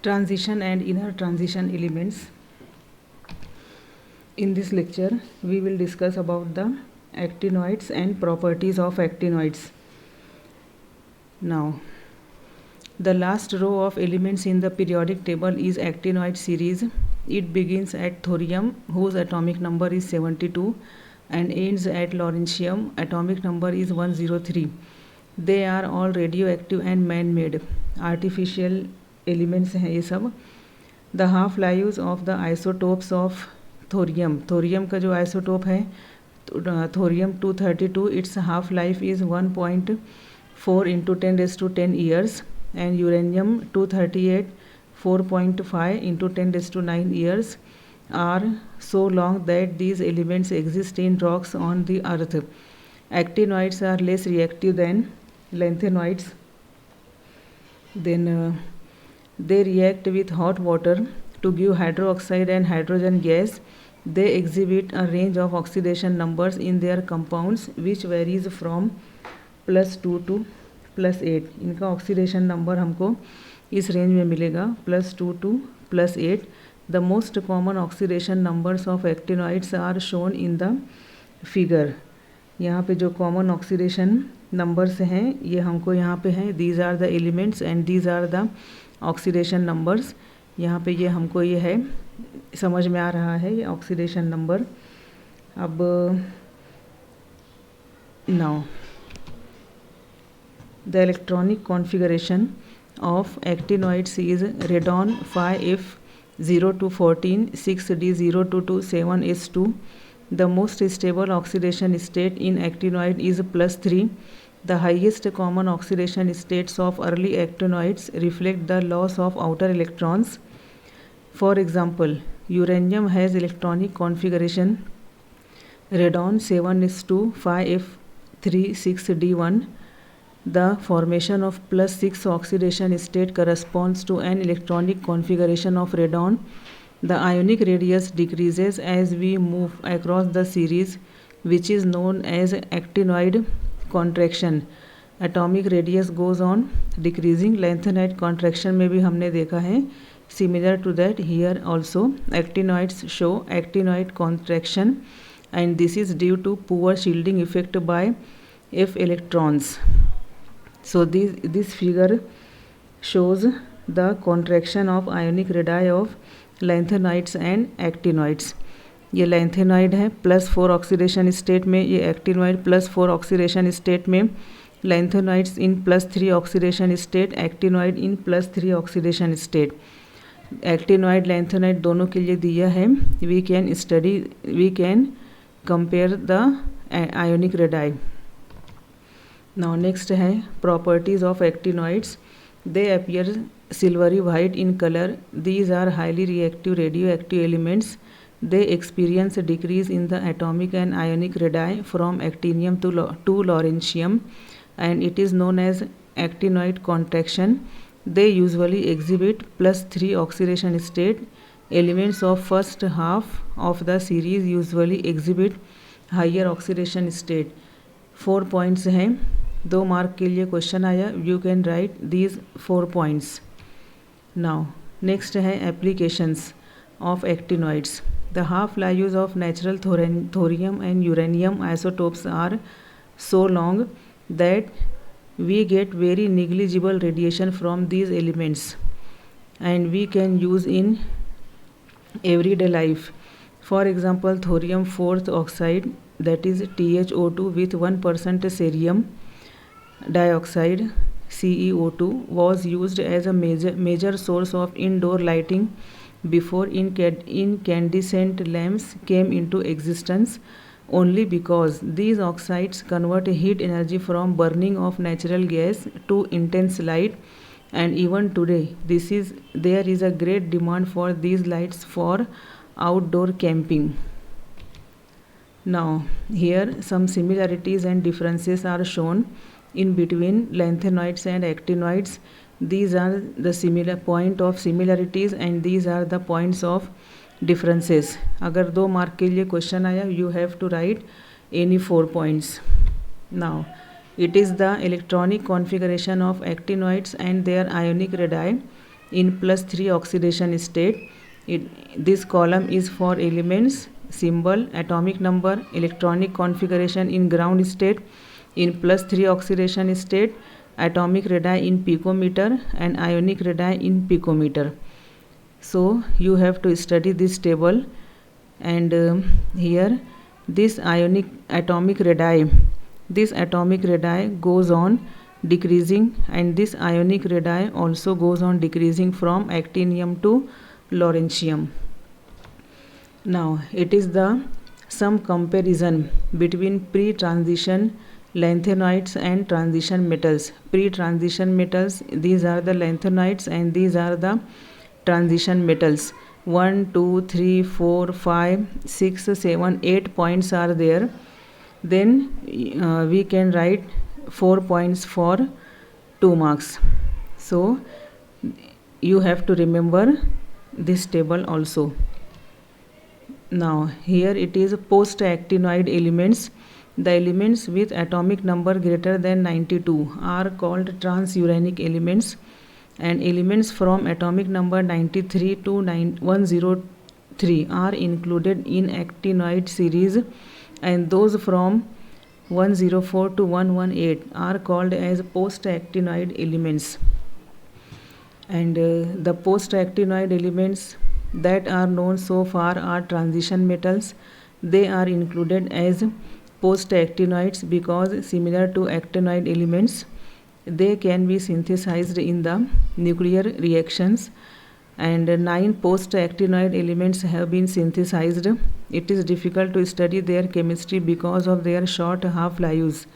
Transition and inner transition elements. In this lecture, we will discuss about the actinoids and properties of actinoids. Now, the last row of elements in the periodic table is actinoid series. It begins at thorium, whose atomic number is 72, and ends at lawrencium, atomic number is 103. They are all radioactive and man-made. Artificial elements हैं ये सब. The half lives of the isotopes of thorium. Thorium का जो isotope है thorium 232, its half life is 1.4 into 10⁻10 years, and uranium 238 4.5 into 10⁻9 years are so long that these elements exist in rocks on the earth. Actinoids are less reactive than lanthanoids. Then they react with hot water to give hydroxide and hydrogen gas. They exhibit a range of oxidation numbers in their compounds which varies from +2 to +8. इनका oxidation number हमको इस range में मिलेगा +2 to +8. The most common oxidation numbers of actinoids are shown in the figure. यहाँ पे जो common oxidation numbers हैं ये हमको यहाँ पे हैं. These are the elements and these are the oxidation numbers. यहाँ पे ये हमको ये है समझ में आ रहा है ये ऑक्सीडेशन नंबर. अब now the electronic configuration of actinoids is radon 5F0 6D0 7S2. The most stable oxidation state in actinoid is +3. The highest common oxidation states of early actinoids reflect the loss of outer electrons. For example, uranium has electronic configuration radon 7s2 5F3 6D1. The formation of +6 oxidation state corresponds to an electronic configuration of radon. The ionic radius decreases as we move across the series, which is known as actinoid contraction. Atomic radius goes on decreasing. Lanthanide contraction में भी हमने देखा है. Similar to that, here also actinoids show actinoid contraction, and this is due to poor shielding effect by F electrons. So this figure shows the contraction of ionic radii of lanthanides and actinoids. ये lanthanoid है +4 oxidation state में, ये actinoid +4 oxidation state में, lanthanoids in +3 oxidation state, actinoid in +3 oxidation state. Actinoid lanthanoid दोनों के लिए दिया है. We can compare the ionic radii. Now next है properties of actinoids. They appear silvery white in color. These are highly reactive radioactive elements. They experience a decrease in the atomic and ionic radii from actinium to lawrencium, and it is known as actinoid contraction. They usually exhibit +3 oxidation state. Elements of first half of the series usually exhibit higher oxidation state. 4 points हैं. 2 mark के लिए question आया. You can write these 4 points. Now next है applications of actinides. The half lives of natural thorium and uranium isotopes are so long that we get very negligible radiation from these elements, and we can use in everyday life. For example, thorium 4th oxide, that is THO2 with 1% cerium dioxide CEO2, was used as a major source of indoor lighting before incandescent lamps came into existence, only because these oxides convert heat energy from burning of natural gas to intense light, and even today there is a great demand for these lights for outdoor camping. Now here some similarities and differences are shown in between lanthanoids and actinoids. These are the similar point of similarities and these are the points of differences. अगर 2 mark के लिए question आया, you have to write any 4 points. Now it is the electronic configuration of actinoids and their ionic radii. in +3 oxidation state. This column is for elements, symbol, atomic number, electronic configuration in ground state, in +3 oxidation state, atomic radii in picometer, and ionic radii in picometer. So you have to study this table, and here this atomic radii goes on decreasing, and this ionic radii also goes on decreasing from actinium to lawrencium. Now it is some comparison between pre-transition lanthanoids and transition metals. Pre-transition metals, these are the lanthanoids and these are the transition metals. 1, 2, 3, 4, 5, 6, 7, 8 points are there. Then we can write 4 points for 2 marks. So you have to remember this table also. Now here it is post-actinoid elements. The elements with atomic number greater than 92 are called transuranic elements, and elements from atomic number 93 to 103 are included in actinoid series, and those from 104 to 118 are called as post-actinoid elements. And the post-actinoid elements that are known so far are transition metals. They are included as post-actinoids because, similar to actinoid elements, they can be synthesized in the nuclear reactions, and 9 post-actinoid elements have been synthesized. It is difficult to study their chemistry because of their short half-lives.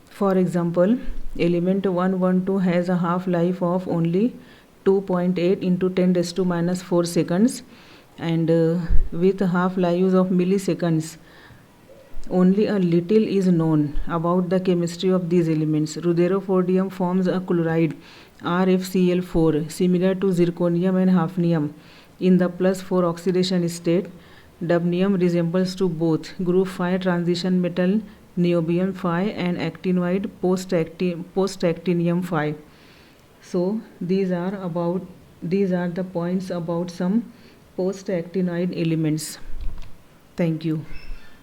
For example, element 112 has a half-life of only 2.8 into 10⁻⁴ seconds, and with half-lives of milliseconds. Only a little is known about the chemistry of these elements. Rutherfordium forms a chloride RFCl4 similar to zirconium and hafnium in the +4 oxidation state. Dubnium resembles to both group 5 transition metal niobium 5 and actinoid post-actinium 5. So these are the points about some post-actinoid elements. Thank you.